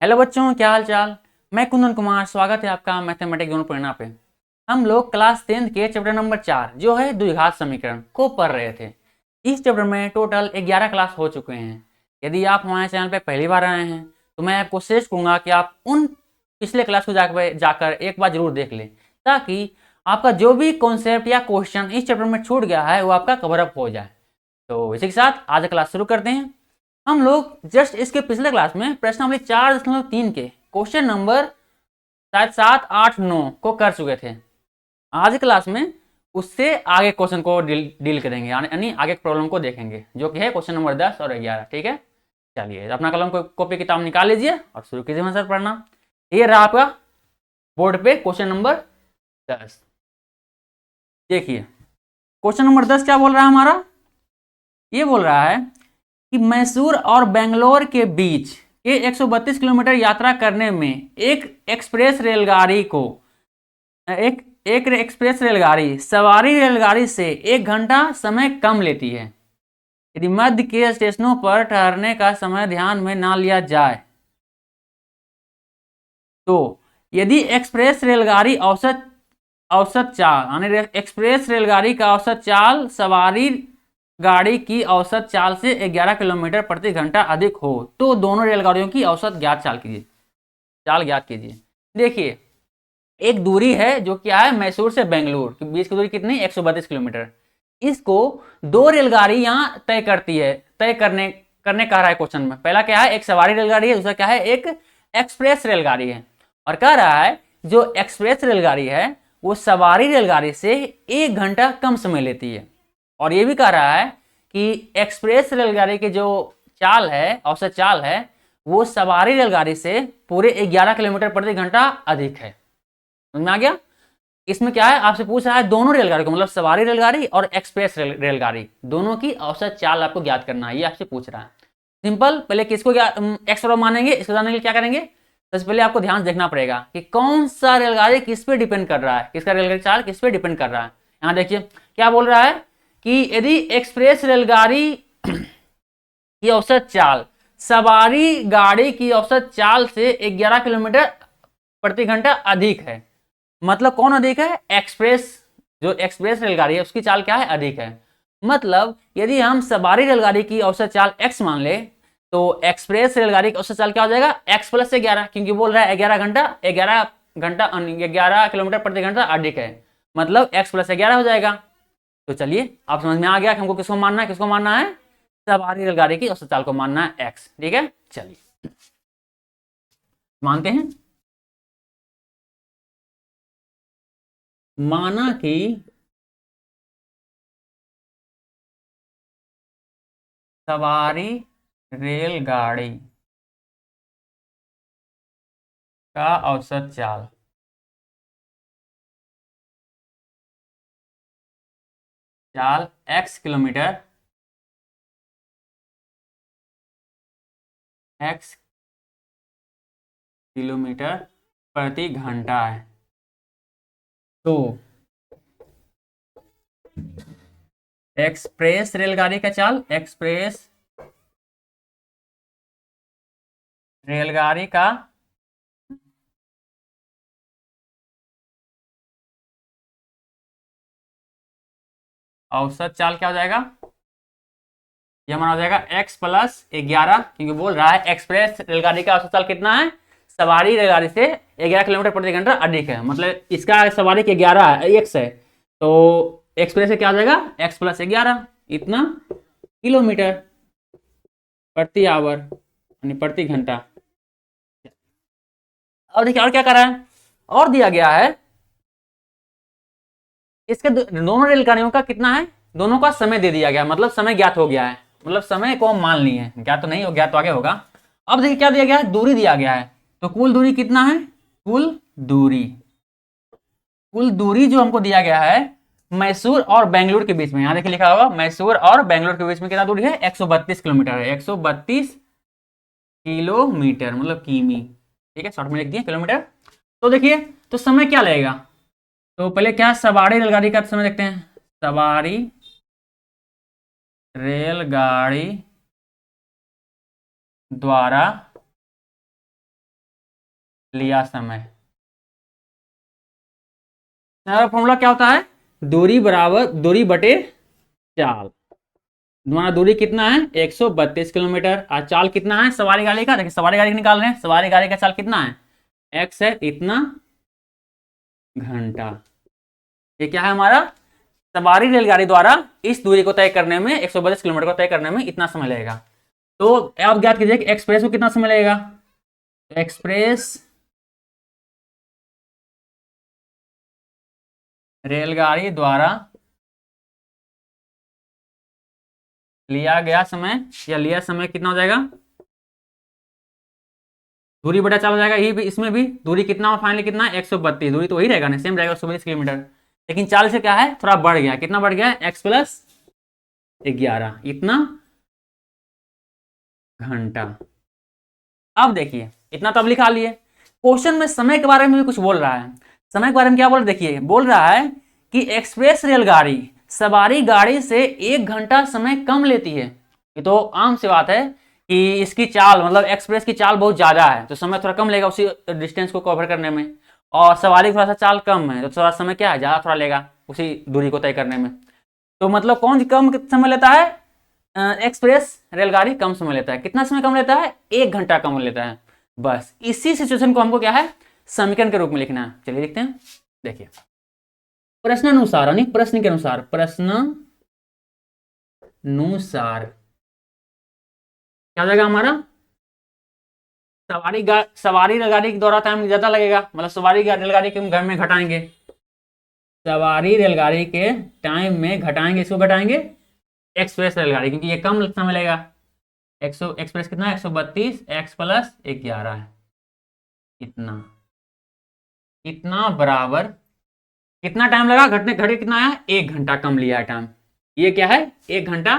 Hello बच्चों, क्या हाल चाल। मैं कुंदन कुमार, स्वागत है आपका मैथमेटिक्स जोन प्रेरणा पे। हम लोग क्लास 10 के चैप्टर नंबर 4 जो है द्विघात समीकरण को पढ़ रहे थे। इस चैप्टर में टोटल 11 क्लास हो चुके हैं। यदि आप हमारे चैनल पे पहली बार आए हैं तो मैं आपको सजेस्ट करूँगा कि आप उन पिछले क्लास को जाकर एक बार जरूर देख लें, ताकि आपका जो भी कॉन्सेप्ट या क्वेश्चन इस चैप्टर में छूट गया है वो आपका कवर अप हो जाए। तो इसी के साथ आज क्लास शुरू करते हैं। हम लोग जस्ट इसके पिछले क्लास में प्रश्नावली 4.3 के क्वेश्चन नंबर शायद 7, 8, 9 को कर चुके थे। आज क्लास में उससे आगे क्वेश्चन को डील करेंगे, यानी आगे प्रॉब्लम को देखेंगे, जो कि है क्वेश्चन नंबर 10 और 11। ठीक है, चलिए अपना कलम को कॉपी किताब निकाल लीजिए और शुरू कीजिए आंसर पढ़ना। ये रहा आपका बोर्ड पे क्वेश्चन नंबर 10। देखिए क्वेश्चन नंबर 10 क्या बोल रहा है हमारा। ये बोल रहा है कि मैसूर और बेंगलोर के बीच के 132 किलोमीटर यात्रा करने में एक एक एक्सप्रेस रेलगाड़ी सवारी रेलगाड़ी से 1 घंटा समय कम लेती है। यदि मध्य के स्टेशनों पर ठहरने का समय ध्यान में ना लिया जाए तो यदि एक्सप्रेस रेलगाड़ी औसत औसत चाल यानी एक्सप्रेस रेलगाड़ी का औसत चाल सवारी गाड़ी की औसत चाल से 11 किलोमीटर प्रति घंटा अधिक हो तो दोनों रेलगाड़ियों की औसत चाल ज्ञात कीजिए। देखिए एक दूरी है जो क्या है, मैसूर से बेंगलुरु के बीच की दूरी कितनी, 132 किलोमीटर। इसको दो रेलगाड़ी यहाँ तय करती है, तय करने करने कह रहा है क्वेश्चन में। पहला क्या है, एक सवारी रेलगाड़ी है, दूसरा क्या है, एक एक्सप्रेस रेलगाड़ी है। और कह रहा है जो एक्सप्रेस रेलगाड़ी है वो सवारी रेलगाड़ी से 1 घंटा कम समय लेती है। और ये भी कह रहा है कि एक्सप्रेस रेलगाड़ी की जो चाल है, औसत चाल है, वो सवारी रेलगाड़ी से पूरे 11 किलोमीटर प्रति घंटा अधिक है। समझ में आ गया। इसमें क्या है, आपसे पूछ रहा है दोनों रेलगाड़ी को, मतलब सवारी रेलगाड़ी और एक्सप्रेस रेलगाड़ी दोनों की औसत चाल आपको ज्ञात करना है, ये आपसे पूछ रहा है। सिंपल, पहले किसको एक्स मानेंगे, इसको जानने के लिए क्या करेंगे, सबसे पहले आपको ध्यान देखना पड़ेगा कि कौन सा रेलगाड़ी किस पे डिपेंड कर रहा है, किसका रेलगाड़ी चाल किस पे डिपेंड कर रहा है। यहाँ देखिए क्या बोल रहा है कि यदि एक्सप्रेस रेलगाड़ी की औसत चाल सवारी गाड़ी की औसत चाल से 11 किलोमीटर प्रति घंटा अधिक है, मतलब कौन अधिक है, एक्सप्रेस, जो एक्सप्रेस रेलगाड़ी है उसकी चाल क्या है, अधिक है। मतलब यदि हम सवारी रेलगाड़ी की औसत चाल x मान ले तो एक्सप्रेस रेलगाड़ी की औसत चाल क्या हो जाएगा, x प्लस 11, क्योंकि बोल रहा है 11 किलोमीटर प्रति घंटा अधिक है, मतलब x प्लस 11 हो जाएगा। तो चलिए आप समझ में आ गया कि हमको किसको मानना है, सवारी रेलगाड़ी की औसत चाल को मानना है x। ठीक है, चलिए मानते हैं। माना कि सवारी रेलगाड़ी का औसत चाल x किलोमीटर प्रति घंटा है। तो एक्सप्रेस रेलगाड़ी का चाल, एक्सप्रेस रेलगाड़ी का औसत चाल क्या हो जाएगा, यह माना हो जाएगा x प्लस 11, क्योंकि बोल रहा है एक्सप्रेस रेलगाड़ी का औसत चाल कितना है, सवारी रेलगाड़ी से 11 किलोमीटर प्रति घंटा अधिक है, मतलब इसका सवारी के 11 है, x है, तो एक्सप्रेस से क्या हो जाएगा, x प्लस 11 इतना किलोमीटर प्रति आवर यानी प्रति घंटा। और देखिए और क्या कर रहा है, और दिया गया है इसके दोनों रेलगाड़ियों का कितना है, दोनों का समय दे दिया गया, मतलब समय ज्ञात हो गया है, मतलब समय को हम मान लिए, ज्ञात तो नहीं हो, ज्ञात तो आगे होगा। अब देखिए क्या दिया गया है, दूरी दिया गया है, तो कुल दूरी कितना है, दूरी कुल दूरी जो हमको दिया गया है मैसूर और बेंगलुरु के बीच में, यहाँ देखिए लिखा होगा मैसूर और बेंगलुरु के बीच में कितना दूरी है, 132 किलोमीटर है, 132 किलोमीटर मतलब किमी। ठीक है, शॉर्ट में लिख दिए किलोमीटर। तो देखिए तो समय क्या लगेगा, तो पहले क्या सवारी रेलगाड़ी का समय देखते हैं, सवारी रेलगाड़ी द्वारा लिया समय। फॉर्मूला क्या होता है, दूरी बराबर दूरी बटे चाल। तुम्हारा दूरी कितना है 132 किलोमीटर, और चाल कितना है सवारी गाड़ी का, देखिए सवारी गाड़ी निकाल रहे हैं, सवारी गाड़ी का चाल कितना है, x है इतना घंटा। ये क्या है हमारा, सवारी रेलगाड़ी द्वारा इस दूरी को तय करने में 132 किलोमीटर को तय करने में इतना समय लगेगा। तो आप ज्ञात कीजिए कि एक्सप्रेस को कितना समय लगेगा, तो एक्सप्रेस रेलगाड़ी द्वारा लिया गया समय या लिया समय कितना हो जाएगा, दूरी बटा चाल हो जाएगा। ये भी इसमें भी दूरी कितना फाइनली कितना है 132, दूरी तो वही रहेगा ना, सेम रहेगा 132 किलोमीटर, लेकिन चाल से क्या है थोड़ा बढ़ गया, कितना बढ़ गया x प्लस 11 इतना घंटा। अब देखिए इतना तो अब लिखा लिए, क्वेश्चन में समय के बारे में भी कुछ बोल रहा है। समय के बारे में क्या बोल, देखिए बोल रहा है कि एक्सप्रेस रेलगाड़ी सवारी गाड़ी से 1 घंटा समय कम लेती है। ये तो आम सी बात है कि इसकी चाल मतलब एक्सप्रेस की चाल बहुत ज्यादा है तो समय थोड़ा कम लेगा उसी डिस्टेंस को कवर करने में, और सवारी थोड़ा सा चाल कम है तो थोड़ा समय क्या है ज्यादा थोड़ा लेगा उसी दूरी को तय करने में। तो मतलब कौन कम समय लेता है, एक्सप्रेस रेलगाड़ी कम समय लेता है। कितना समय कम लेता है, 1 घंटा कम लेता है। बस इसी सिचुएशन को हमको क्या है समीकरण के रूप में लिखना है। चलिए लिखते हैं, देखिए प्रश्नानुसार यानी प्रश्न के अनुसार, प्रश्नानुसार क्या हो जाएगा हमारा, सवारी रेलगाड़ी के द्वारा टाइम ज्यादा लगेगा, मतलब सवारी रेलगाड़ी के घर में घटाएंगे, सवारी रेलगाड़ी के टाइम में घटाएंगे, इसको घटाएंगे एक्सप्रेस रेलगाड़ी क्योंकि ये कम समय लगेगा। एक्सप्रेस कितना है 132 x प्लस 11 है इतना, इतना बराबर कितना टाइम लगा घटने, घटे कितना है 1 घंटा कम लिया है टाइम। ये क्या है 1 घंटा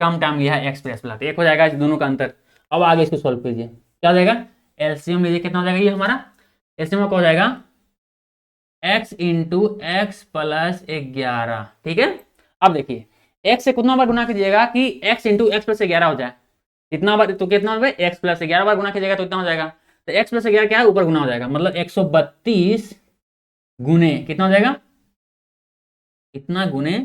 कम टाइम लिया है एक्सप्रेस प्लस, एक हो जाएगा इस दोनों का अंतर। अब आगे इसको सॉल्व कीजिए, क्या हो जाएगा एलसीएम लीजिए, कितना हो जाएगा ये हमारा एलसीएम का हो जाएगा x इंटू एक्स प्लस 11, ठीक है। अब देखिए x से कितना बार गुना कीजिएगा कि x इंटू एक्स प्लस 11 हो जाए, इतना बार तो कितना हो एक्स प्लस 11 बार गुना कीजिएगा तो इतना हो जाएगा। तो x प्लस 11 क्या है ऊपर गुना हो जाएगा, मतलब 132 गुने कितना हो जाएगा, इतना गुने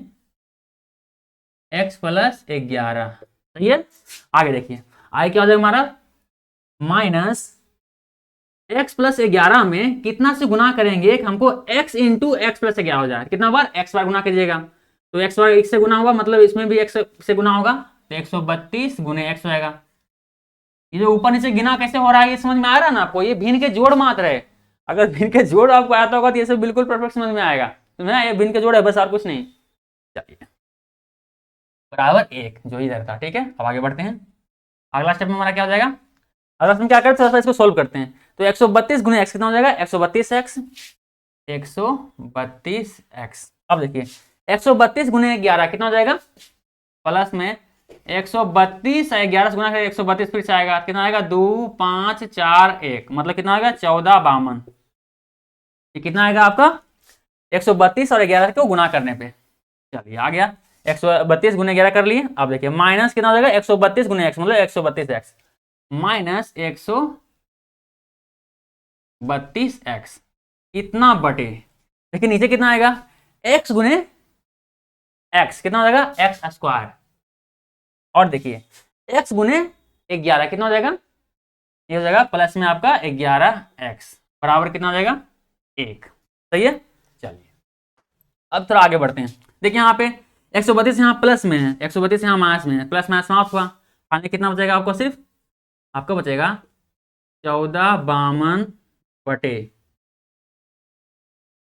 x प्लस 11, सही है। आगे देखिए आगे क्या हो जाएगा हमारा माइनस x प्लस 11 में कितना से गुना करेंगे हमको x इंटू एक्स प्लस 11 हो जाए, कितना बार x बार गुना कीजिएगा तो x बार x से गुना होगा, मतलब इसमें भी x से गुना होगा तो 132 गुने x हो जाएगा। ये जो ऊपर नीचे गिना कैसे हो रहा है ये समझ में आ रहा है ना आपको, ये भिन्न के जोड़ मात्र है। अगर भिन्न के जोड़ आपको आता होगा तो ये सब बिल्कुल परफेक्ट समझ में आएगा, तो ये भिन्न के जोड़ है बस और कुछ नहीं। चलिए बराबर 1 जो इधर था, ठीक है। अब आगे बढ़ते हैं, अगला स्टेप में हमारा क्या हो जाएगा, अगर हम क्या करते हैं इसको सोल्व करते हैं तो 132 गुने x कितना हो जाएगा 132x, 132x। अब देखिए 132 गुने 11 कितना हो जाएगा, प्लस में 132 11 से गुना करें 132 फिर से आएगा, कितना आएगा 2 5 4 1, मतलब कितना आएगा 1452। ये कितना आएगा आपका 132 और 11 को गुना करने पे। चलिए आ गया 132 गुने 11 कर लिए। अब देखिए माइनस कितना हो जाएगा 132 गुने x, मतलब 132x माइनस 132x इतना बटे, देखिए नीचे कितना आएगा x गुने x कितना हो जाएगा एक्स स्क्वायर, और देखिए x गुने 11 कितना हो जाएगा, ये हो जाएगा प्लस में आपका 11x बराबर कितना हो जाएगा 1, सही है। चलिए अब थोड़ा आगे बढ़ते हैं, देखिए यहाँ पे 132 यहाँ प्लस में है, 132 यहाँ माइनस में है, प्लस माइनस समाप्त हुआ, फाइनली कितना बचेगा आपको, सिर्फ आपको बचेगा 1452 बटे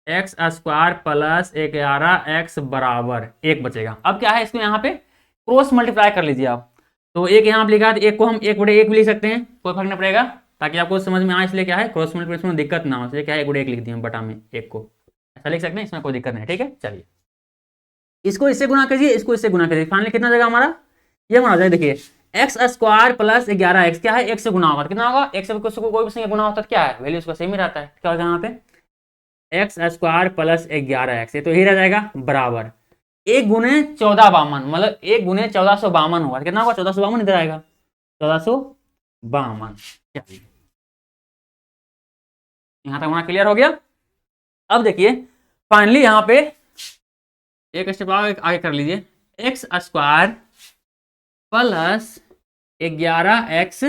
एक्स स्क्वायर प्लस 11x बराबर 1 बचेगा। अब क्या है इसको यहाँ पे क्रॉस मल्टीप्लाई कर लीजिए आप, तो एक यहाँ पे लिखा है तो एक को हम 1 बटे 1 भी लिख सकते हैं, कोई फर्क नहीं पड़ेगा, ताकि आपको समझ में आए, इसलिए क्या है क्रॉस मल्टीप्लिकेशन में दिक्कत ना हो, इसलिए क्या है 1 बटे 1 लिख दिए बटा में 1 को, ऐसा लिख सकते हैं, इसमें कोई दिक्कत नहीं, ठीक है। चलिए इसको इससे गुना कीजिए, इसको इससे गुना कीजिए, फाइनली कितना जाएगा हमारा ये बना जाएगा, देखिए एक्स स्क्वायर प्लस 11x क्या है 1 से गुना होगा, कितना होगा 1 से कोई भी संख्या गुना होता है क्या है वैल्यू उसका सेम ही रहता है, क्या होगा यहाँ पे एक्स स्क्वायर प्लस 11x, ये तो ही रह जाएगा बराबर 1 गुने 1452, मतलब 1 गुने 1452 होगा, कितना होगा 1452 इधर आएगा 1452। यहाँ तक हमारा क्लियर हो गया। अब देखिए फाइनली यहाँ पे एक स्टेप आगे कर लीजिए, एक्स स्क्वायर प्लस 11x।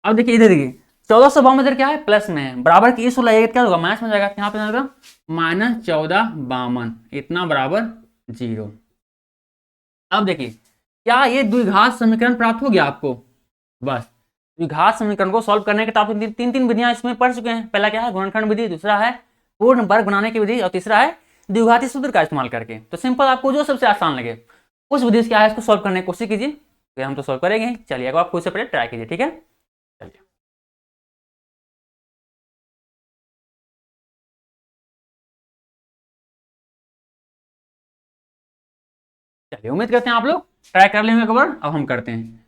अब देखिए इधर देखिए 1452 इधर क्या है, प्लस में है, बराबर की इस लगेगा क्या होगा, माइनस में जाएगा, यहाँ पे जाएगा -1452 इतना बराबर 0। अब देखिए क्या ये द्विघात समीकरण प्राप्त हो गया आपको। बस द्विघात समीकरण को सॉल्व करने के तो आप तीन तीन विधियां इसमें पढ़ चुके हैं। पहला क्या है, गुणनखंड विधि, दूसरा है पूर्ण वर्ग बनाने की विधि, और तीसरा है द्विघाती सूत्र का इस्तेमाल करके। तो सिंपल आपको जो सबसे आसान लगे उस विधि से क्या है इसको सॉल्व करने की कोशिश कीजिए, तो हम तो सॉल्व करेंगे। चलिए आप खुद से पहले ट्राई कीजिए, ठीक है। चलिए चलिए उम्मीद करते हैं आप लोग ट्राई कर लेंगे एक बार। अब हम करते हैं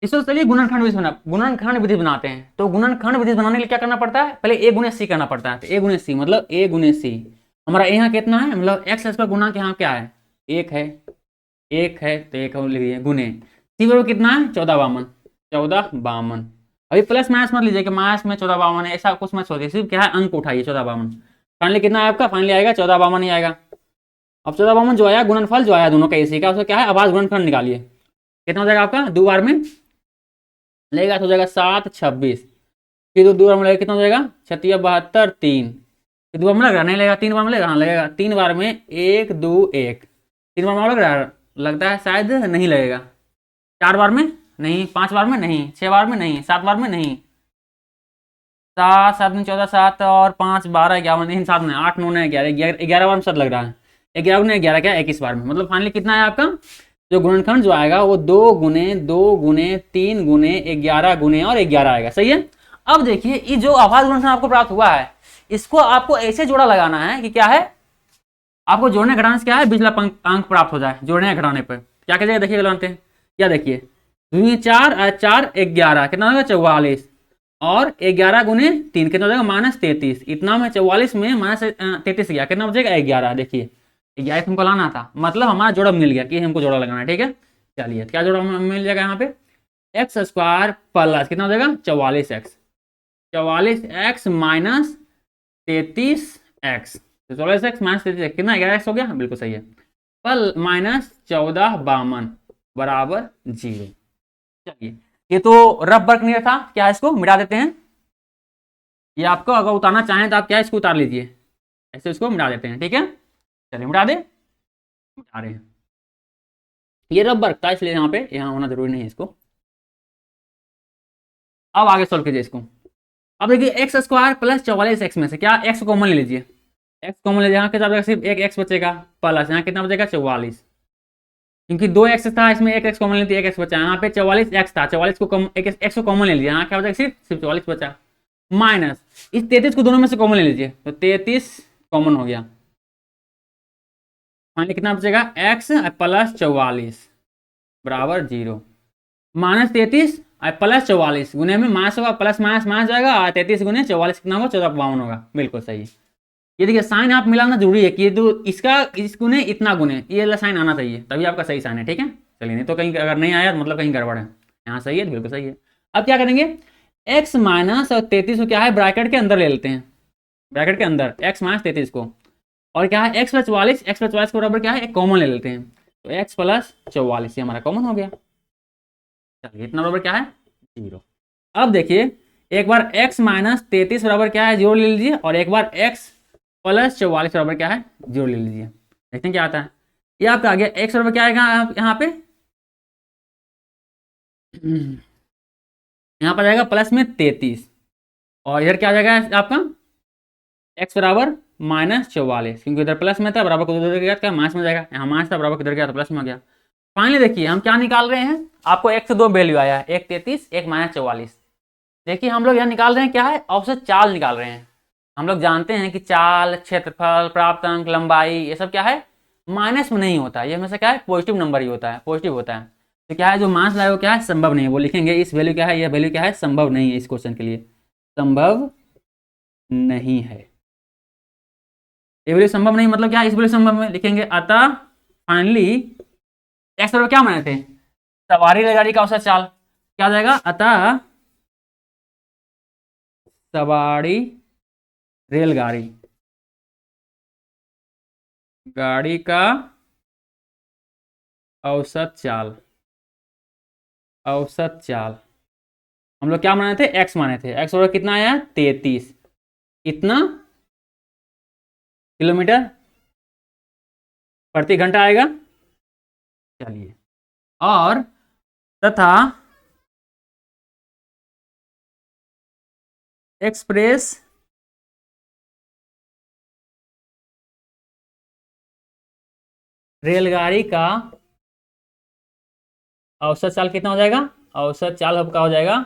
इसको। चलिए गुणनखंड विधि बनाते हैं। तो गुणनखंड विधि बनाने के लिए क्या करना पड़ता है, पहले ए गुणे सी करना पड़ता है। तो ए गुणे सी मतलब ए गुणे सी, हमारा यहाँ कितना है, मतलब एक्स का गुणांक यहाँ क्या है, एक है, एक है, तो एक लिख लीजिए गुणे सी बराबर कितना है 1452, 1452। अभी प्लस माइनस मत लीजिए कि माइनस में 1452 है, ऐसा कुछ मत सोचिए, सिर्फ क्या है अंक उठाइए 1452। फाइनली कितना है आपका, फाइनली आएगा 1452 ही आएगा। अब 1452 जो आया गुणनफल जो आया दोनों का इसी का, उसका क्या है आवाज गुणनखंड निकालिए, कितना हो जाएगा आपका, दो बार में लेगा तो हो जाएगा 7 26, फिर दो बार में लगेगा कितना हो जाएगा 36 72 3, फिर दो बार में लग रहा नहीं लगेगा, तीन बार में लगेगा, हाँ लगेगा, तीन बार में 1 2 1, तीन बार में लग रहा है, लगता है शायद नहीं लगेगा, चार बार में नहीं, पांच बार में नहीं, छह बार में नहीं, सात बार में नहीं, 7 7 में 14 7 और 5 12 11 नहीं, 7 में 8 9 11 11 बार में सर लग रहा है, 11 ने 11 क्या 21 बार में। मतलब फाइनली कितना है आपका जो गुणनखंड जो आएगा वो 2 गुने 3 गुने 11 गुने और 11 आएगा, सही है। अब देखिए ये जो आवाज गुणनखंड आपको प्राप्त हुआ है, इसको आपको ऐसे जोड़ा लगाना है कि क्या है, आपको जोड़ने घटाने से क्या है बिजला अंक प्राप्त हो जाए। जोड़ने घटाने पर क्या करिएगा, देखिए लगाते हैं क्या, देखिए 2 4 4 11 कितना होगा 44, और 11 गुने 3 कितना हो जाएगा -33, इतना में 44 में -33 गया, कितना बचेगा 11। देखिए 11 हमको लाना था, मतलब हमारा जोड़ा मिल गया कि हमको जोड़ा लगाना है, ठीक है। चलिए क्या जोड़ा मिल जाएगा यहाँ पे, एक्स स्क्वायर प्लस कितना हो जाएगा 44x, 44x माइनस 33x, तो 44x माइनस 33x कितना 11x हो गया, बिल्कुल सही है, पल माइनस 1452 बराबर 0। चलिए ये तो रफ वर्क नहीं था, क्या इसको मिटा देते हैं, ये आपको अगर उतारना चाहें तो आप क्या इसको उतार लीजिए, ऐसे इसको मिटा देते हैं, ठीक है। चलिए मिटा दे, मिटा रहे हैं, ये रफ वर्क था इसलिए यहाँ पे यहाँ होना जरूरी नहीं है इसको। अब आगे सोल्व कीजिए इसको। अब देखिए एक्स स्क्वायर प्लस 44x में से क्या एक्स कॉमन ले लीजिए, एक्स कॉमन ले, यहाँ के सिर्फ एक एक्स बचेगा, प्लस यहाँ कितना बचेगा 44, क्योंकि दो एक्स था इसमें एक एक्स कॉमन लेती है, एक एक्स बचा, यहाँ पे 44x था, 44 को एक एक्स को कॉमन ले लिया, यहाँ क्या बचा सिर्फ 44 बचा, माइनस इस 33 को दोनों में से कॉमन ले लीजिए, तो 33 कॉमन हो गया, फाइनली कितना बचेगा x प्लस 44 बराबर 0, -33 प्लस 44 गुने में माइनस होगा, प्लस माइनस माइनस जाएगा, और 33 गुने 44 कितना होगा 1452 होगा, बिल्कुल सही। ये देखिए साइन आप मिलाना जरूरी है कि ये तो इसका इस गुने इतना गुने ये वाला साइन आना चाहिए, तभी आपका सही साइन है, ठीक है। चलिए नहीं तो कहीं अगर नहीं आया तो मतलब कहीं गड़बड़ है, यहाँ सही है, बिल्कुल सही है। अब क्या करेंगे, x माइनस और 33 को क्या है ब्रैकेट के अंदर ले लेते हैं, ब्रैकेट के अंदर x माइनस 33 को, और क्या है x प्लस 44 को बराबर क्या है एक कॉमन ले लेते हैं, तो x प्लस 44 ये हमारा कॉमन हो गया। चलिए इतना बराबर क्या है 0। अब देखिए एक बार x माइनस 33 बराबर क्या है 0 ले लीजिए, और एक बार x प्लस 44 बराबर क्या है 0 ले लीजिए, देखते हैं क्या आता है। ये आपका आ गया x बराबर क्या आएगा यहाँ पे, यहाँ पर जाएगा प्लस में 33, और इधर क्या आ जाएगा आपका x बराबर -44, क्योंकि इधर प्लस में था, बराबर को उधर गया क्या माइनस में जाएगा, यहाँ माइनस था बराबर किधर गया तो प्लस में आ गया। फाइनली देखिए हम क्या निकाल रहे हैं, आपको एक से दो वैल्यू आया है, एक 33 एक -44। देखिए हम लोग यहाँ निकाल रहे हैं क्या है, औसत चाल निकाल रहे हैं। हम लोग जानते हैं कि चाल, क्षेत्रफल, प्राप्तांक, लंबाई ये सब क्या है माइनस में नहीं होता है, ये हमेशा क्या है पॉजिटिव नंबर ही होता है, पॉजिटिव होता है। तो क्या है जो माइनस लाए वो क्या है संभव नहीं है, वो लिखेंगे इस वैल्यू क्या है, यह वैल्यू क्या है संभव नहीं है, इस क्वेश्चन के लिए संभव नहीं है, ये वैल्यू संभव नहीं मतलब क्या है इस वैल्यू संभव में लिखेंगे। अतः फाइनली एक्स बराबर क्या माने थे सवारी रेलगाड़ी का औसत चाल, क्या हो जाएगा, अतः सवारी रेलगाड़ी गाड़ी का औसत चाल, औसत चाल हम लोग क्या माने थे, एक्स माने थे। एक्स बराबर कितना आया, 33 कितना किलोमीटर प्रति घंटा आएगा। चलिए, और तथा एक्सप्रेस रेलगाड़ी का औसत चाल कितना हो जाएगा, औसत चाल आपका हो जाएगा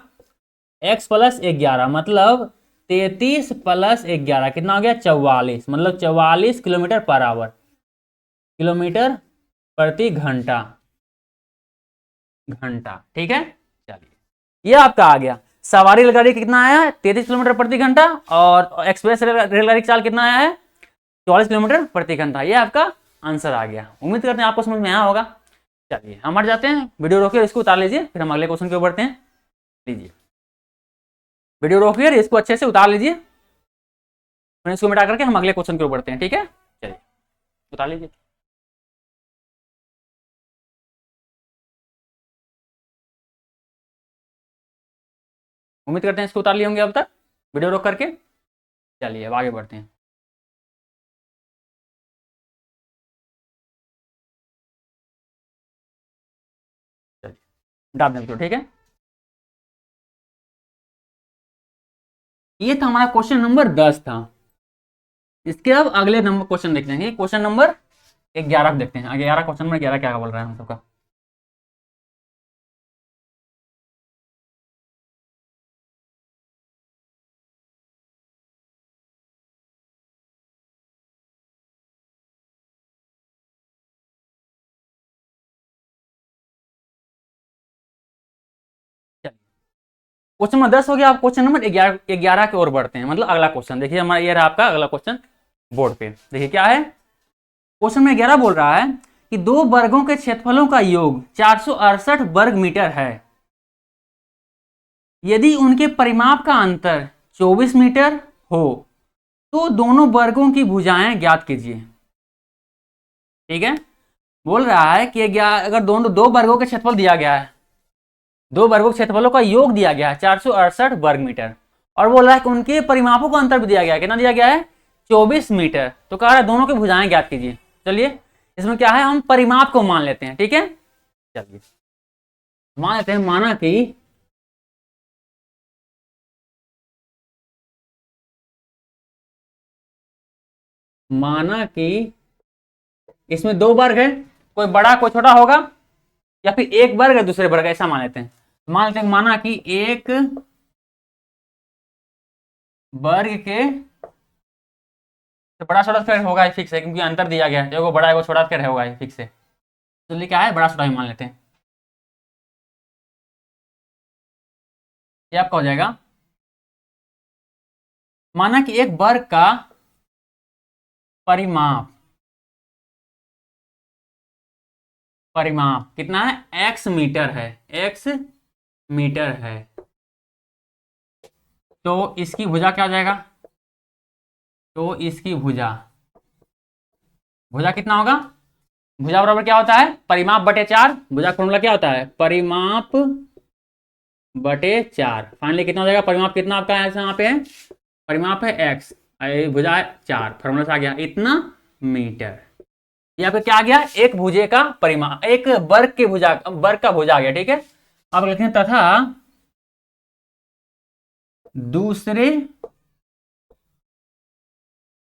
x प्लस 11, मतलब 33 प्लस 11 कितना हो गया, 44, मतलब 44 किलोमीटर पर आवर, किलोमीटर प्रति घंटा, घंटा। ठीक है, चलिए ये आपका आ गया। सवारी रेलगाड़ी कितना आया है, 33 किलोमीटर प्रति घंटा, और एक्सप्रेस रेलगाड़ी की चाल कितना आया है, 44 किलोमीटर प्रति घंटा। ये आपका आंसर आ गया। उम्मीद करते हैं आपको समझ में आया होगा। चलिए हम हट जाते हैं, वीडियो रोकिए, इसको उतार लीजिए, फिर हम अगले क्वेश्चन की ओर बढ़ते हैं। लीजिए वीडियो रोकिए, इसको अच्छे से उतार लीजिए, फिर इसको मिटा करके हम अगले क्वेश्चन की ओर बढ़ते हैं। ठीक है, चलिए उतार लीजिए। उम्मीद करते हैं इसको उतार लिए होंगे अब तक वीडियो रोक करके। चलिए अब आगे बढ़ते हैं। चलिए डाल दें, ठीक है। ये था हमारा क्वेश्चन नंबर 10 था। इसके अब अगले नंबर क्वेश्चन देखते हैं, क्वेश्चन नंबर 11 देखते हैं। 11 क्वेश्चन नंबर 11 क्या बोल रहा है हम सबका। क्वेश्चन नंबर 10 हो गया। आप क्वेश्चन नंबर 11 की ओर बढ़ते हैं, मतलब अगला क्वेश्चन देखिए हमारा ये रहा आपका अगला क्वेश्चन बोर्ड पे। देखिए क्या है, क्वेश्चन में 11 बोल रहा है कि दो वर्गों के क्षेत्रफलों का योग 468 वर्ग मीटर है। यदि उनके परिमाप का अंतर 24 मीटर हो तो दोनों वर्गों की भुजाएं ज्ञात कीजिए। ठीक है, बोल रहा है कि अगर दोनों दो वर्गों के क्षेत्रफल दिया गया है, दो वर्गों के क्षेत्रफलों का योग दिया गया है 468 वर्ग मीटर, और बोल रहा है कि उनके परिमापों का अंतर भी दिया गया है, कितना दिया गया है, 24 मीटर। तो कह रहा है दोनों की भुजाएं ज्ञात कीजिए। चलिए इसमें क्या है, हम परिमाप को मान लेते हैं। ठीक है, चलिए मान लेते हैं, माना कि इसमें दो वर्ग है, कोई बड़ा कोई छोटा होगा, या फिर एक वर्ग है दूसरे वर्ग, ऐसा मान लेते हैं। मान लेते हैं, माना कि एक वर्ग के तो बड़ा छोटा स्क्वायर होगा, फिक्स है, क्योंकि अंतर दिया गया है, एगो बड़ा एगो छोटा स्क्वायर होगा, फिक्स है। तो क्या है, बड़ा छोटा ही मान लेते हैं। ये आपका हो जाएगा, माना कि एक वर्ग का परिमाप, परिमाप कितना है, x मीटर है, x मीटर है, तो इसकी भुजा क्या हो जाएगा, तो इसकी भुजा, भुजा कितना होगा, भुजा बराबर क्या होता है, परिमाप बटे 4। भुजा फॉर्मूला क्या होता है, परिमाप बटे 4। फाइनली कितना हो जाएगा, परिमाप कितना आपका यहाँ पे है, परिमाप है x, भुजा है 4, फॉर्मूला से आ गया इतना मीटर। यहाँ पे क्या आ गया, एक भुजे का परिमाप, एक वर्ग के भुजा, वर्ग का भुजा आ गया। ठीक है, अब लिखते हैं तथा दूसरे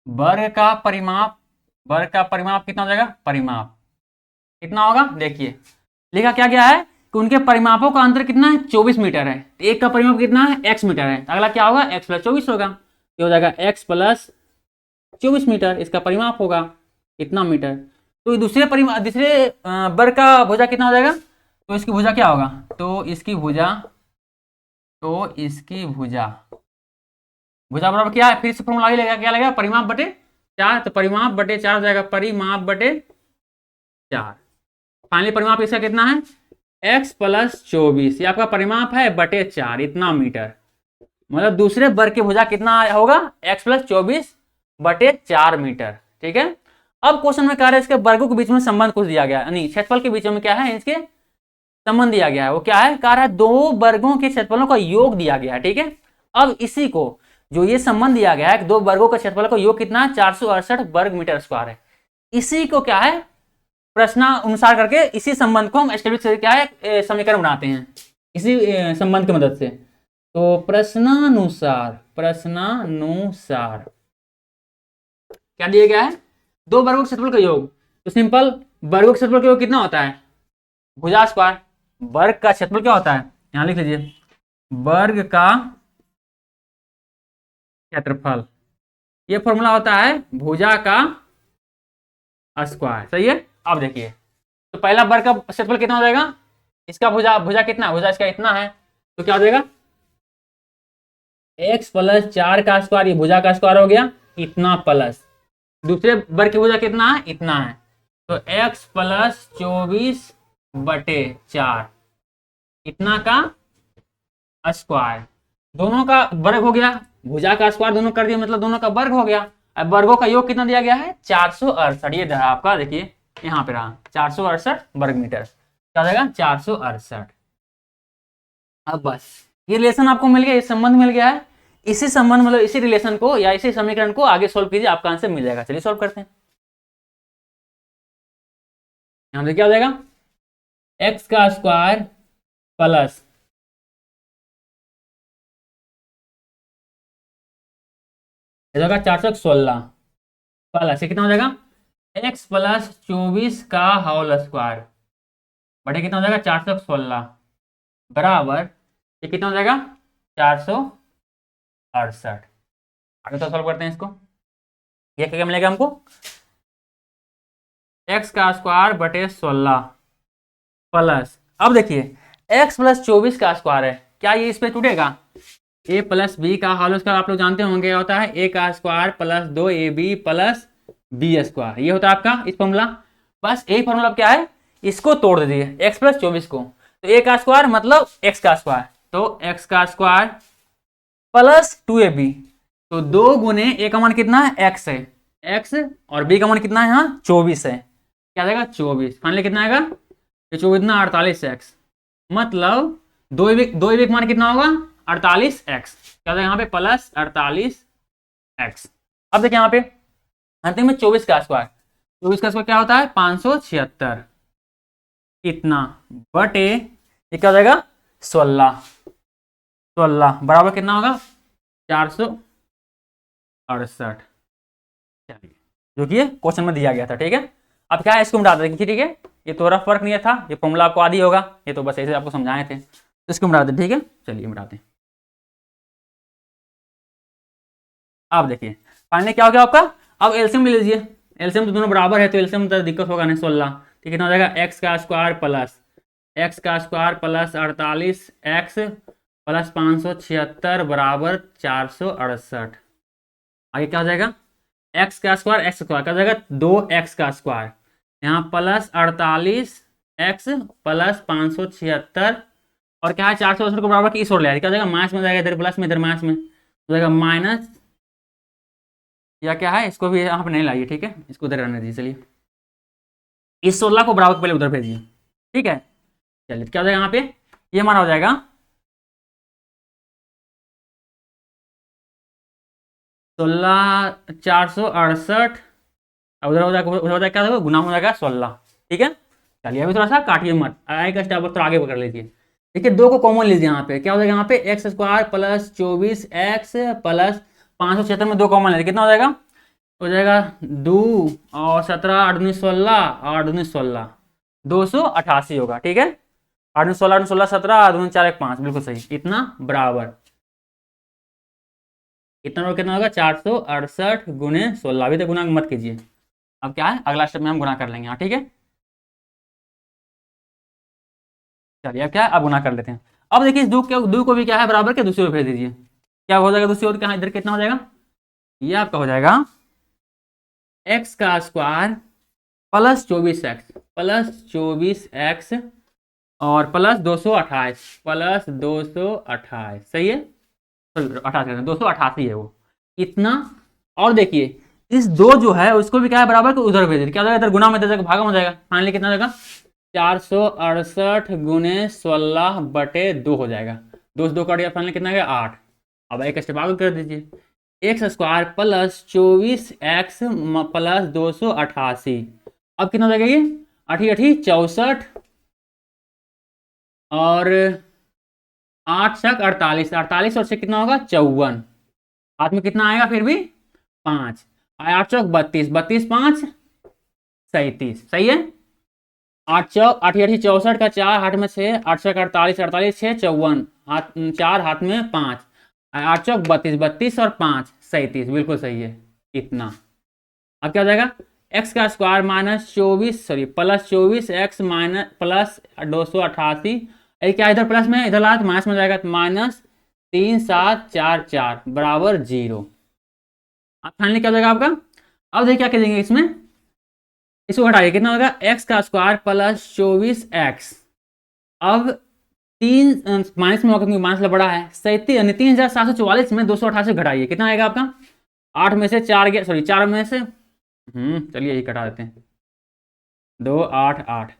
वर्ग का परिमाप, वर्ग का परिमाप कितना हो जाएगा, परिमाप कितना होगा, देखिए लिखा क्या गया है कि उनके परिमापों का अंतर कितना है, 24 मीटर है। तो एक का परिमाप कितना है, x मीटर है, अगला क्या होगा, x प्लस 24 होगा, ये हो जाएगा x प्लस 24 मीटर, इसका परिमाप होगा इतना मीटर। तो दूसरे परिमाप, दूसरे वर्ग का भुजा कितना हो जाएगा, तो इसकी भुजा क्या होगा, तो इसकी भुजा, तो इसकी भुजा, भुजा बराबर क्या है, फिर से फॉर्मूला आगे लगेगा, क्या लगेगा, परिमाप बटे 4। तो परिमाप बटे 4 हो जाएगा, परिमाप बटे 4। फाइनली परिमाप इसका कितना है, x प्लस 24, ये आपका परिमाप है बटे 4 इतना मीटर। मतलब दूसरे वर्ग की भुजा कितना होगा, x प्लस 24/4 मीटर। ठीक है, अब क्वेश्चन में कह रहा है इसके वर्गों के बीच में संबंध कुछ दिया गया है, नहीं क्षेत्रफल के बीच में क्या है, इसके संबंध दिया गया है। वो क्या है, कह रहा है दो वर्गों के क्षेत्रफलों का योग दिया गया है। ठीक है, अब इसी को जो ये संबंध दिया गया है दो वर्गों के क्षेत्रफल का योग कितना है, 468 वर्ग मीटर स्क्वायर है। इसी को क्या है, प्रश्नानुसार करके इसी संबंध को हम एस्टेब्लिश करके क्या है समीकरण बनाते हैं इसी संबंध की मदद से। तो प्रश्नानुसार क्या दिया गया है, दो वर्गों के क्षेत्रफल का योग। तो सिंपल, वर्गों के क्षेत्रफल का योग कितना होता है, भुजा स्क्वायर। वर्ग का क्षेत्रफल क्या होता है, यहां लिख लीजिए, वर्ग का क्षेत्रफल, ये फॉर्मूला होता है भुजा का स्क्वायर। सही है, अब देखिए, तो पहला वर्ग का क्षेत्रफल कितना हो जाएगा, इसका भुजा कितना, भुजा इसका इतना है, तो क्या हो जाएगा x प्लस 4 का स्क्वायर, ये भुजा का स्क्वायर हो गया, इतना प्लस दूसरे वर्ग की भुजा कितना है, इतना है, तो x प्लस 24/4 इतना का स्क्वायर, दोनों का वर्ग हो गया, भुजा का स्क्वायर दोनों कर दिया, मतलब दोनों का वर्ग हो गया। अब वर्गों का योग कितना दिया गया है, 468। ये रहा आपका, देखिए यहाँ पे रहा 468 वर्ग मीटर, क्या हो जाएगा 468। अब बस ये रिलेशन आपको मिल गया, ये संबंध मिल गया है, इसी संबंध मतलब इसी रिलेशन को या इसी समीकरण को आगे सोल्व कीजिए, आपका आंसर मिल जाएगा। चलिए सोल्व करते हैं। यहां पे क्या हो जाएगा, x का स्क्वायर प्लस 416 प्लस ये कितना हो जाएगा, x प्लस 24 का होल स्क्वायर बटे कितना हो जाएगा 416 बराबर ये कितना हो जाएगा 468। आगे तो सॉल्व करते हैं इसको, ये क्या मिलेगा हमको, x का स्क्वायर बटे 16 प्लस, अब देखिए x प्लस 24 का स्क्वायर है, क्या ये इस पे टूटेगा, a प्लस बी का होल स्क्वायर आप लोग जानते होंगे होता है a का square plus 2ab plus b square, ये होता है आपका इस फॉर्मूला। बस यही फॉर्मूला क्या है, इसको तोड़ दीजिए x प्लस 24 को, तो a का स्क्वायर मतलब x का स्क्वायर, तो x का स्क्वायर प्लस 2ab, तो 2 गुने a का मान कितना है x है, x और b का मान कितना है यहाँ 24 है, क्या आ जाएगा 24, फाइनली कितना आएगा, ये 24 ना 48x, मतलब 2 मान कितना होगा 48x, क्या होगा यहाँ पे प्लस 48x। अब देखिए यहाँ पे अंतिम में 24 का स्क्वायर, 24 का स्क्वायर क्या होता है 576 इतना बटे ये क्या हो जाएगा 16 बराबर कितना होगा 468, चलिए जो कि क्वेश्चन में दिया गया था। ठीक है, अब क्या है इसको मिटा देंगे। ठीक है, ये तो रफ वर्क नहीं था, ये फॉर्मूला आपको आदि होगा, ये तो बस ऐसे आपको समझाए थे, तो इसको मिटा दें। ठीक है, चलिए मिटाते हैं। अब देखिए फाइनली क्या हो गया आपका, अब एलसीएम ले लीजिए, एलसीएम तो दोनों बराबर है, तो एलसीएम तो दिक्कत होगा नहीं, 16 ठीक कितना हो जाएगा x का स्क्वायर प्लस 48x प्लस 576 बराबर 468। आगे क्या हो जाएगा, x का स्क्वायर क्या हो जाएगा 2x का स्क्वायर, यहाँ प्लस 48x प्लस 576 और क्या है 468 को बराबर की इस ओर ले आए, क्या हो जाएगा माइनस में जाएगा, इधर प्लस में इधर माइनस में हो जाएगा माइनस, या क्या है इसको भी यहाँ पे नहीं लाइए। ठीक है, इसको उधर रहने दीजिए, चलिए इस 16 को बराबर पहले उधर भेजिए। ठीक है, चलिए क्या हो जाएगा यहाँ पे, ये हमारा हो जाएगा 16 468 उधर हो जाएगा क्या होगा गुना हो जाएगा 16। ठीक है, चलिए अभी थोड़ा सा काटिए मत, आई का स्टेप थोड़ा आगे पकड़ लीजिए। देखिए 2 को कॉमन लीजिए, यहाँ पे क्या हो जाएगा, यहाँ पे x square plus 24x plus 576 में 2 कॉमन लीजिए, कितना हो जाएगा 2 और 17 8 19 16 और 19 16 288 होगा। ठीक है, 8 16 16 17 2 4 1 5 बिल्कुल सही, इतना बराबर कितना होगा 468 गुने 16, अभी तक गुना मत कीजिए, अब क्या है अगला स्टेप में हम गुना कर लेंगे। हाँ ठीक है, चलिए अब क्या है अब गुना कर लेते हैं। अब देखिए इस दो को भी क्या है बराबर के दूसरी ओर भेज दीजिए, क्या हो जाएगा दूसरी ओर, क्या इधर कितना हो जाएगा, ये आपका हो जाएगा x का स्क्वायर प्लस 24x और प्लस 228 सही है, 88 288 है वो इतना। और देखिए इस दो जो है उसको भी क्या है बराबर, उधर भेज दे, क्या हो जाएगा, इधर गुना में दे देगा, भागा हो जाएगा, फाइनली कितना हो जाएगा 468 गुने 16 बटे 2 हो जाएगा। 2 कट गया, फाइनली कितना आ गया 8। अब एक स्टेप आगे कर दीजिए, x square plus 24x plus 288। अब कितना हो जाएगा ये 8 8 64 और 8 छक 48, 48 और से कितना होगा 54, हाथ में कितना आएगा फिर भी 5, 8 चौक 32, 32 5 37, सही है। 8 चौक 8 8 64 का 4 हाथ में 6, 8 छक 48, 48 6 54, हाथ 4 हाथ में 5, 8 चौक 32, 32 और 5 37, बिल्कुल सही है इतना। अब क्या हो जाएगा एक्स का square minus 24 sorry plus 24x minus plus 288, क्या इधर प्लस में इधर ला तो माइनस में जाएगा, माइनस 3744 बराबर 0। अब फाइनली क्या हो जाएगा आपका, अब देखिए क्या करेंगे इसमें, इसको हटाइए, कितना होगा एक्स का स्क्वायर प्लस 24x, अब 3 माइनस में होगा क्योंकि माइनस बड़ा है, 3744 में 288 घटाइए, कितना आएगा आपका 8 में से 4 गया, सॉरी 4 में से चलिए यही कटा देते हैं, 2 8 8,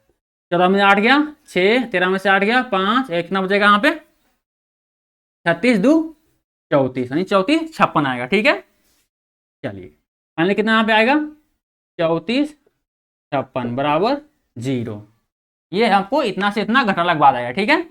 14 में 8 गया 6, 13 में से 8 गया 5, एक कितना बचेगा यहाँ पे 36 2 34, यानी 34 56 आएगा, ठीक है। चलिए फाइनली कितना यहाँ पे आएगा 34 56 बराबर 0, ये हमको इतना से इतना घटाना के बाद आएगा, ठीक है।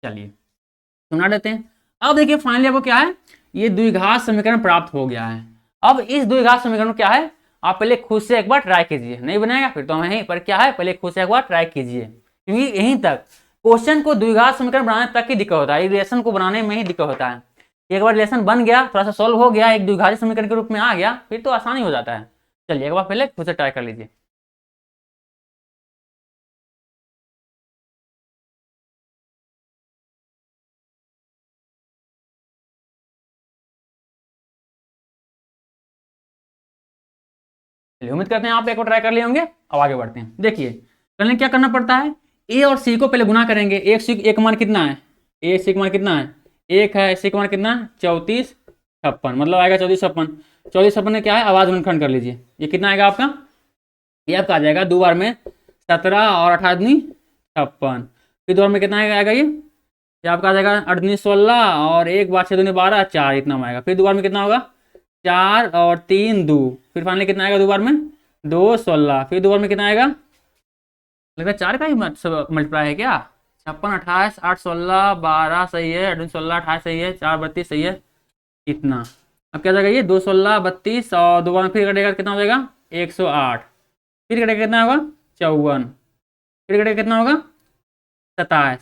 चलिए सुना देते हैं। अब देखिए फाइनली आपको क्या है, ये द्विघात समीकरण प्राप्त हो गया है। अब इस द्विघात समीकरण क्या है, आप पहले खुद से एक बार ट्राई कीजिए, नहीं बनाएगा फिर तो हम यहीं पर क्या है, पहले खुद से एक बार ट्राई कीजिए, क्योंकि यहीं तक क्वेश्चन को द्विघात समीकरण बनाने तक ही दिक्कत होता है, रिलेशन को बनाने में ही दिक्कत होता है। एक बार रिलेशन बन गया, थोड़ा सा सॉल्व हो गया, एक द्विघात समीकरण के रूप में आ गया, फिर तो आसानी हो जाता है। चलिए एक बार पहले खुद से ट्राई कर लीजिए। उम्मीद करते हैं आप एक बार ट्राई कर लिए होंगे। अब आगे बढ़ते हैं, देखिए पहले क्या करना पड़ता है, ए और सी को पहले गुना करेंगे, एक सी एक मान कितना है, ए सी का मान कितना है 1 है, सी का मान कितना 34 56, मतलब आएगा 34 56, 34 56 में क्या है आवाज गुणनखंड कर लीजिए, ये कितना आएगा आपका, ये आपका आ जाएगा 2 बार में 17 और 8 दूनी 56, फिर 2 बार में कितना आएगा ये आपका आ जाएगा 8 दूनी 16 और 1 बार 6 दूनी 12 4, इतना में आएगा, फिर 2 बार में कितना होगा 4 और 3 2, फिर फाइनली कितना आएगा 2 बार में 2 16, फिर 2 बार में कितना आएगा, लगता है 4 का ही मल्टीप्लाई है क्या, 56 28 8 16 12 सही है, 8 16 28 सही है, 4 32 सही है इतना। अब क्या जाएगा ये 2 16 32 और 2 बार में फिर कटेगा कितना हो जाएगा 108, फिर कटेगा कितना होगा 54, फिर कटेगा कितना होगा 27,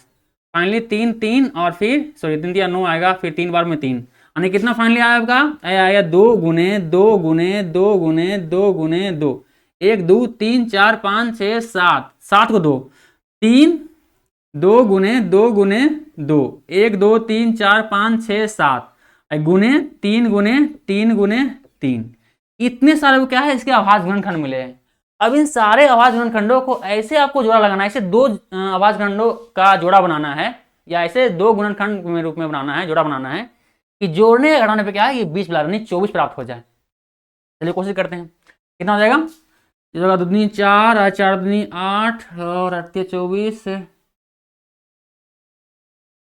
फाइनली 3 3 और फिर सॉरी 3 3 9 आएगा, फिर 3 बार में 3, यानी कितना फाइनली आया आपका आया 2 गुने 2 गुने 2 गुने 2 गुने 2, 1 2 3 4 5 6 7, 7 को 2 3 2 गुने 2 गुने 2, 1 2 3 4 5 6 7 गुने 3 गुने 3 गुने 3, इतने सारे को क्या है इसके आभास गुणनखंड मिले हैं। अब इन सारे आभास गुणनखंडों को ऐसे आपको जोड़ा लगाना है, ऐसे 2 आभास खंडों का जोड़ा बनाना है, या ऐसे 2 गुणनखंड में रूप में बनाना है, जोड़ा बनाना है कि जोड़ने या घटाने पे क्या है कि 20 यानी 24 प्राप्त हो जाए। चलिए कोशिश करते हैं, कितना हो जाएगा, इस जगह 2 दूनी 4 और 4 दूनी 8 और 8 के 24,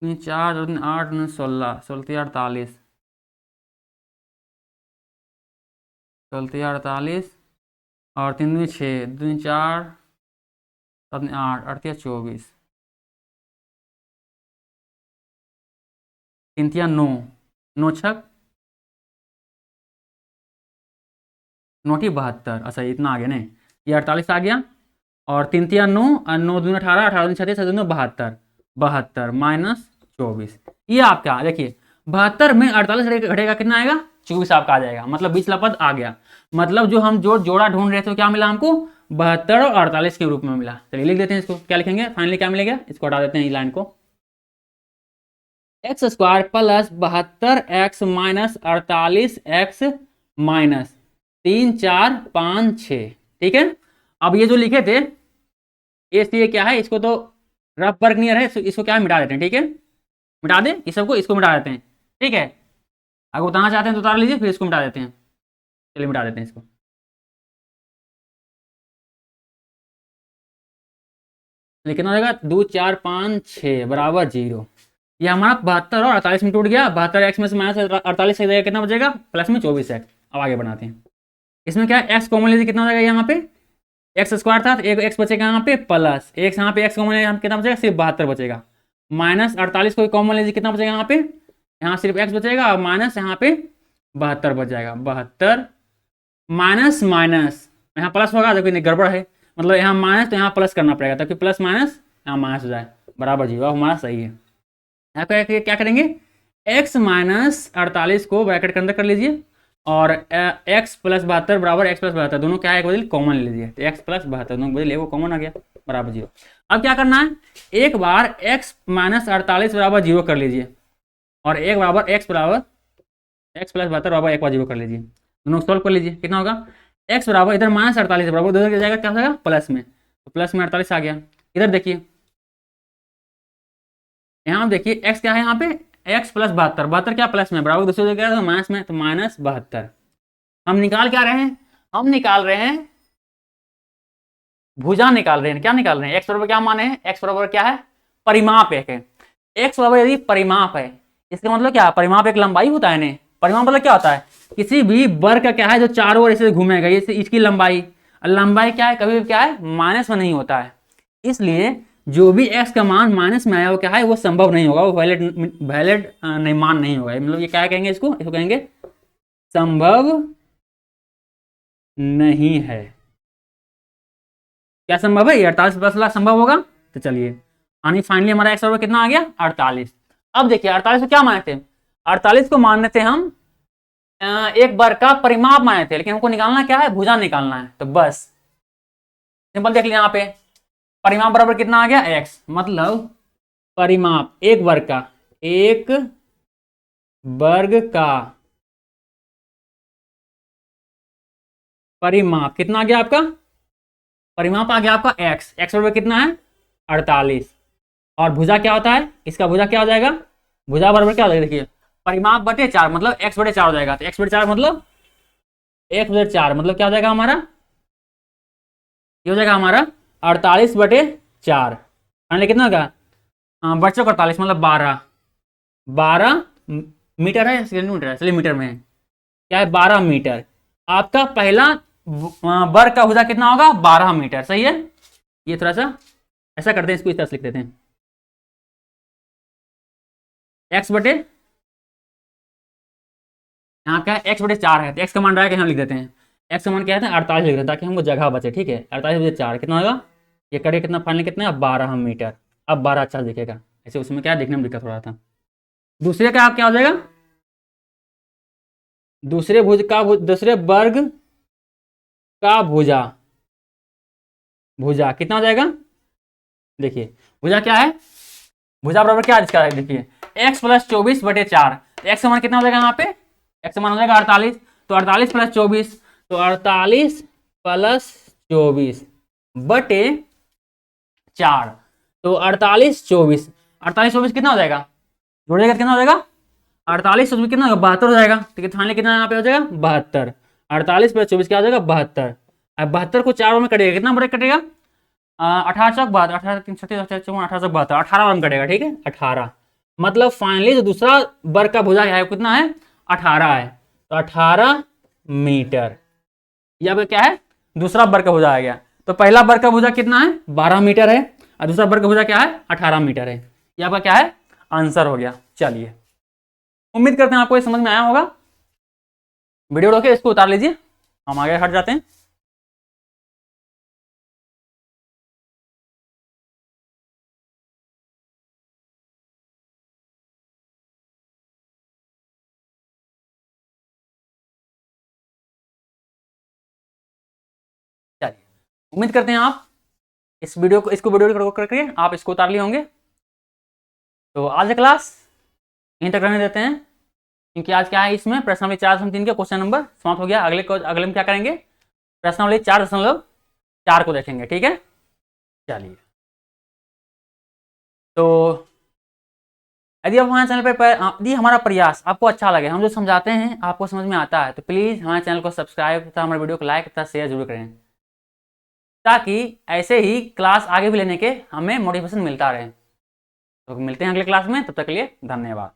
4 2 दूनी 8 9 16 16 48 16 48 और 3 दूनी 6 2 दूनी 4 7 8 8 के 24 3 3 9 9 छक 9 72, अच्छा इतना आ गया नहीं, ये 48 आ गया और 3 3 9 और 9 दूनी 18 18 दूनी 36 दूनी 72 72 माइनस 24, ये आपका देखिए 72 में 48 घटेगा कितना आएगा 24 आपका आ जाएगा, मतलब 20 पद आ गया, मतलब जो हम जोड़ा ढूंढ रहे थे क्या मिला हमको 72 और 48 के रूप में मिला। चलिए लिख देते हैं इसको, क्या लिखेंगे फाइनली क्या मिलेगा, इसको हटा देते हैं इस लाइन को, x square plus 72x minus 48x minus 3 4 5 6, ठीक है। अब ये जो लिखे थे ये क्या है, इसको तो रफ वर्क नियर है, इसको क्या मिटा देते हैं, ठीक है मिटा दें इस सबको, इसको मिटा देते हैं, ठीक है। अगर उतारना चाहते हैं तो उतार लीजिए, फिर इसको मिटा देते हैं। चलिए मिटा देते हैं इसको। ये कितना हो जाएगा, 2 4 5 6 बराबर 0। ये हमारा 72 और 48 में टूट गया। 72 एक्स में से माइनस 48 से कितना बचेगा, प्लस में 24 एक्स। अब आगे बढ़ाते हैं। इसमें क्या है, एक्स कॉमन लीजिए, कितना हो जाएगा यहाँ पे एक्स स्क्वायर था, तो एक एक्स बचेगा यहाँ पे, प्लस एक यहाँ पे एक्स कॉमन लीजिए, कितना बचेगा, सिर्फ 72 बचेगा। माइनस 48 को कॉमन लीजिए, कितना बचेगा यहाँ पे, यहाँ सिर्फ एक्स बचेगा, और माइनस यहाँ पे 72 बच जाएगा। 72 माइनस माइनस यहाँ प्लस होगा, देखो नहीं गड़बड़ है, मतलब यहाँ माइनस तो यहाँ प्लस करना पड़ेगा, ताकि प्लस माइनस यहाँ माइनस हो जाए, बराबर 0। हमारा सही है। यहाँ पे क्या करेंगे, x माइनस 48 को ब्रैकेट के अंदर कर लीजिए, और x प्लस 72 बराबर x प्लस 72, दोनों क्या है, एक बदल कॉमन ले लीजिए, तो x प्लस 72 दोनों बदल वो कॉमन आ गया, बराबर 0। अब क्या करना है, एक बार x माइनस 48 बराबर 0 कर लीजिए, और एक बराबर x बराबर x प्लस 72 बराबर एक बार 0 कर लीजिए, दोनों सोल्व कर लीजिए। कितना होगा, x बराबर इधर माइनस 48 बराबर उधर जाएगा, क्या हो जाएगा, प्लस में, तो प्लस में 48 आ गया। इधर देखिए, यहाँ देखिए x क्या है, यहाँ पे x प्लस 72, 72 क्या प्लस में, बराबर दूसरी जगह तो माइनस में, तो माइनस 72। हम निकाल क्या रहे हैं, हम निकाल रहे हैं भुजा निकाल रहे हैं। क्या निकाल रहे हैं, x बराबर क्या माने हैं, x बराबर क्या है, परिमाप एक है। x बराबर यदि परिमाप है, इसका मतलब क्या, परिमाप एक लंबाई होता है ना। परिमाप मतलब क्या होता है, किसी भी वर्ग का क्या है जो चारों ओर ऐसे घूमेगा, ये इसकी लंबाई। लंबाई क्या है, कभी भी क्या है, माइनस में नहीं होता है। इसलिए जो भी x का मान माइनस में आया वो क्या है, वो संभव नहीं होगा, वो वैलिड नहीं मान नहीं होगा। मतलब ये क्या कहेंगे, इसको कहेंगे संभव नहीं है। क्या संभव है, ये 48 प्लस लाख संभव होगा। तो चलिए यानी फाइनली हमारा x बराबर कितना आ गया, 48। अब देखिए 48 को क्या माने थे, 48 को मानने थे हम एक वर्ग का परिमाप माने थे, लेकिन हमको निकालना क्या है, भुजा निकालना है। तो बस सिंपल देख लिया, यहाँ पे परिमाप बराबर कितना आ गया, x, मतलब परिमाप एक वर्ग का, एक वर्ग का परिमाप कितना आ गया आपका, परिमाप आ गया आपका x बराबर कितना है, 48। और भुजा क्या होता है, इसका भुजा क्या हो जाएगा, भुजा बराबर क्या हो जाएगा, देखिए परिमाप बटे 4, मतलब x बटे 4 हो जाएगा। तो x बटे 4 मतलब x बटे 4 मतलब क्या हो जाएगा हमारा, ये हो जाएगा हमारा 48 बटे 4, यानी कितना होगा, बच्चों का 48 मतलब 12 मीटर है, सेंटीमीटर है, चलिए मीटर में है, क्या है 12 मीटर। आपका पहला वर्ग का भुजा कितना होगा, 12 मीटर, सही है। ये थोड़ा सा ऐसा करते हैं, इसको इस तरह से लिख देते हैं, x बटे, यहाँ क्या है, x बटे 4 है, तो x का मान रहा है कि हम लिख देते हैं, x का मान क्या है, 48 लिख देते हैं, ताकि हमको जगह बचे। ठीक है, 48 बटे 4 कितना होगा, ये करिए कितना, फाइनली कितना है, 12 मीटर। अब 12 अच्छा दिखेगा, ऐसे उसमें क्या दिखने में दिक्कत हो रहा था। दूसरे का आप क्या हो जाएगा, दूसरे दूसरे वर्ग का भुजा, भुजा कितना हो जाएगा, देखिए भुजा क्या है, भुजा बराबर क्या है इसका, देखिए x प्लस 24 बटे 4, x का मान कितना हो जाएगा, यहाँ पे x का मान हो जाएगा 48, तो 48 प्लस 24, तो 48 प्लस 24 बटे 4, तो 48 24, 48 24 कितना हो जाएगा, जोड़ेगा कितना हो जाएगा, 48 24 कितना होगा, 72 हो जाएगा। ठीक है, फाइनली कितना यहाँ पे हो जाएगा, 72। 48 प्लस 24 क्या हो जाएगा, 72। अब 72 को 4 में कटेगा, कितना बड़े कटेगा, 18 चौक 72, 18 3 36 18 चौक 72, 18 में कटेगा। ठीक है, 18, मतलब फाइनली जो दूसरा वर्ग का भुजा है कितना है, 18 है, तो 18 मीटर। ये आपका क्या है, दूसरा वर्ग का भुजा आ गया। तो पहला वर्ग का भुजा कितना है, 12 मीटर है, और दूसरा वर्ग का भुजा क्या है, 18 मीटर है। ये आपका क्या है, आंसर हो गया। चलिए उम्मीद करते हैं आपको ये समझ में आया होगा। वीडियो रोके, इसको उतार लीजिए, हम आगे हट जाते हैं। चलिए उम्मीद करते हैं आप इस वीडियो को, वीडियो करके आप इसको उतार लिए होंगे। तो आज की क्लास यहीं तक रहने देते हैं, क्योंकि आज क्या है, इसमें प्रश्नावली 4.3 का क्वेश्चन नंबर समाप्त हो गया। अगले में क्या करेंगे, प्रश्नावली 4.4 को देखेंगे। ठीक है, चलिए तो यदि आप हमारे चैनल पर यदि हमारा प्रयास आपको अच्छा लगे, हम जो समझाते हैं आपको समझ में आता है, तो प्लीज़ हमारे चैनल को सब्सक्राइब तथा हमारे वीडियो को लाइक तथा शेयर जरूर करें, ताकि ऐसे ही क्लास आगे भी लेने के हमें मोटिवेशन मिलता रहे। तो मिलते हैं अगले क्लास में, तब तक के लिए धन्यवाद।